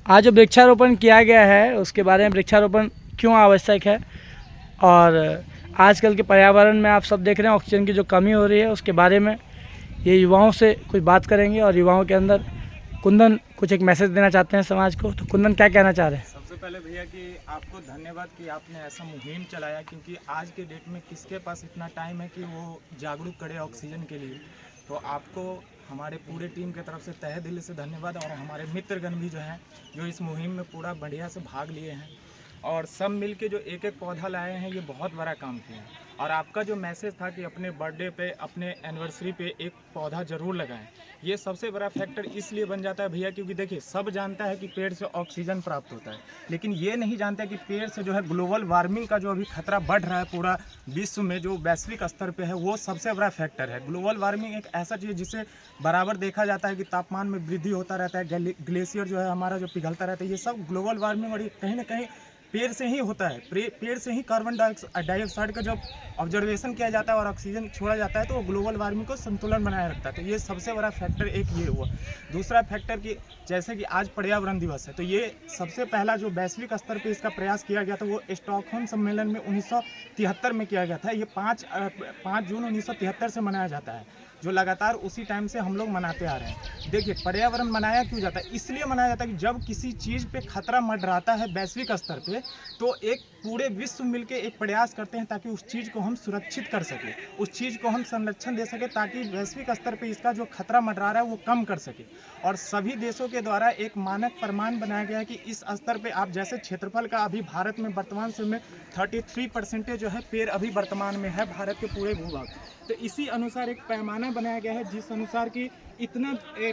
आज जो वृक्षारोपण किया गया है उसके बारे में, वृक्षारोपण क्यों आवश्यक है और आजकल के पर्यावरण में आप सब देख रहे हैं ऑक्सीजन की जो कमी हो रही है उसके बारे में ये युवाओं से कुछ बात करेंगे। और युवाओं के अंदर कुंदन कुछ एक मैसेज देना चाहते हैं समाज को, तो कुंदन क्या कहना चाह रहे हैं? सबसे पहले भैया कि आपको धन्यवाद कि आपने ऐसा मुहिम चलाया, क्योंकि आज के डेट में किसके पास इतना टाइम है कि वो जागरूक करे ऑक्सीजन के लिए। तो आपको हमारे पूरे टीम की तरफ से तहे दिल से धन्यवाद। और हमारे मित्रगण भी जो हैं जो इस मुहिम में पूरा बढ़िया से भाग लिए हैं और सब मिल के जो एक एक पौधा लाए हैं, ये बहुत बड़ा काम किया है। और आपका जो मैसेज था कि अपने बर्थडे पे, अपने एनिवर्सरी पे एक पौधा ज़रूर लगाएं, ये सबसे बड़ा फैक्टर इसलिए बन जाता है भैया क्योंकि देखिए सब जानता है कि पेड़ से ऑक्सीजन प्राप्त होता है, लेकिन ये नहीं जानता कि पेड़ से जो है ग्लोबल वार्मिंग का जो अभी खतरा बढ़ रहा है पूरा विश्व में, जो वैश्विक स्तर पे है, वो सबसे बड़ा फैक्टर है। ग्लोबल वार्मिंग एक ऐसा चीज़ जिसे बराबर देखा जाता है कि तापमान में वृद्धि होता रहता है, ग्लेशियर जो है हमारा जो पिघलता रहता है, ये सब ग्लोबल वार्मिंग और कहीं ना कहीं पेड़ से ही होता है। पेड़ से ही कार्बन डाइऑक्साइड का जब ऑब्जर्वेशन किया जाता है और ऑक्सीजन छोड़ा जाता है तो वो ग्लोबल वार्मिंग को संतुलन बनाए रखता है। तो ये सबसे बड़ा फैक्टर एक ये हुआ। दूसरा फैक्टर कि जैसे कि आज पर्यावरण दिवस है, तो ये सबसे पहला जो वैश्विक स्तर पे इसका प्रयास किया गया था वो स्टॉकहोम सम्मेलन में 1973 में किया गया था। ये 5 जून 1973 से मनाया जाता है, जो लगातार उसी टाइम से हम लोग मनाते आ रहे हैं। देखिए पर्यावरण मनाया क्यों जाता है? इसलिए मनाया जाता है कि जब किसी चीज़ पे खतरा मंडराता है वैश्विक स्तर पे, तो एक पूरे विश्व मिलके एक प्रयास करते हैं ताकि उस चीज़ को हम सुरक्षित कर सकें, उस चीज़ को हम संरक्षण दे सकें, ताकि वैश्विक स्तर पे इसका जो खतरा मंडरा रहा है वो कम कर सके। और सभी देशों के द्वारा एक मानक प्रमाण बनाया गया है कि इस स्तर पे आप जैसे क्षेत्रफल का अभी भारत में वर्तमान समय में 33% जो है पेड़ अभी वर्तमान में है भारत के पूरे भूभाग। तो इसी अनुसार एक पैमाना बनाया गया है जिस अनुसार कि इतना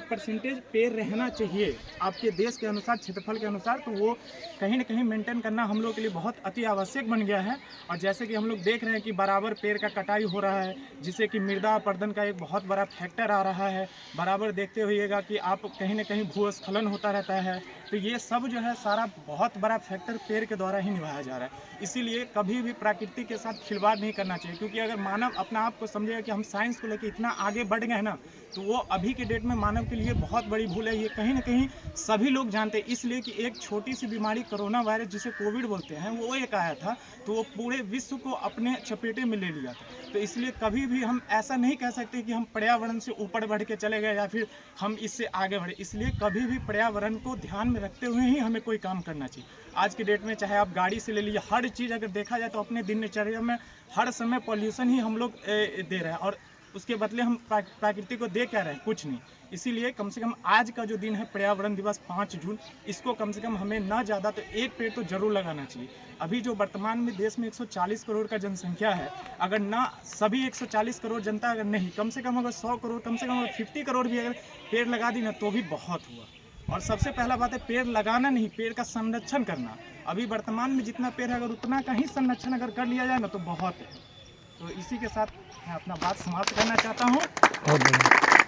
परसेंटेज पेड़ रहना चाहिए आपके देश के अनुसार, क्षेत्रफल के अनुसार। तो वो कहीं ना कहीं मेंटेन करना हम लोग के लिए बहुत अति आवश्यक बन गया है। और जैसे कि हम लोग देख रहे हैं कि बराबर पेड़ का कटाई हो रहा है, जिससे कि मृदा अपरदन का एक बहुत बड़ा फैक्टर आ रहा है। बराबर देखते होइएगा कि आप कहीं ना कहीं भूस्खलन होता रहता है। तो ये सब जो है सारा बहुत बड़ा फैक्टर पेड़ के द्वारा ही निभाया जा रहा है। इसीलिए कभी भी प्रकृति के साथ खिलवाड़ नहीं करना चाहिए, क्योंकि अगर मानव अपना आप को समझेगा कि हम साइंस को लेकर इतना आगे बढ़ गए ना, तो वो अभी के डेट में मानव के लिए बहुत बड़ी भूल है। ये कहीं ना कहीं सभी लोग जानते हैं, इसलिए कि एक छोटी सी बीमारी कोरोना वायरस जिसे कोविड बोलते हैं वो एक आया था, तो वो पूरे विश्व को अपने चपेटे में ले लिया था। तो इसलिए कभी भी हम ऐसा नहीं कह सकते कि हम पर्यावरण से ऊपर बढ़ के चले गए या फिर हम इससे आगे बढ़े। इसलिए कभी भी पर्यावरण को ध्यान में रखते हुए ही हमें कोई काम करना चाहिए। आज के डेट में चाहे आप गाड़ी से ले लीजिए, हर चीज़ अगर देखा जाए तो अपने दिनचर्या में हर समय पॉल्यूशन ही हम लोग दे रहे हैं, और उसके बदले हम प्रकृति को दे क्या रहे हैं? कुछ नहीं। इसीलिए कम से कम आज का जो दिन है पर्यावरण दिवस 5 जून, इसको कम से कम हमें ना ज़्यादा तो एक पेड़ तो जरूर लगाना चाहिए। अभी जो वर्तमान में देश में 140 करोड़ का जनसंख्या है, अगर ना सभी 140 करोड़ जनता अगर नहीं, कम से कम अगर 100 करोड़, कम से कम अगर 50 करोड़ भी अगर पेड़ लगा दी ना तो भी बहुत हुआ। और सबसे पहला बात है पेड़ लगाना नहीं, पेड़ का संरक्षण करना। अभी वर्तमान में जितना पेड़ है अगर उतना का ही संरक्षण अगर कर लिया जाए ना तो बहुत है। तो इसी के साथ मैं अपना बात समाप्त करना चाहता हूँ। बहुत बढ़िया।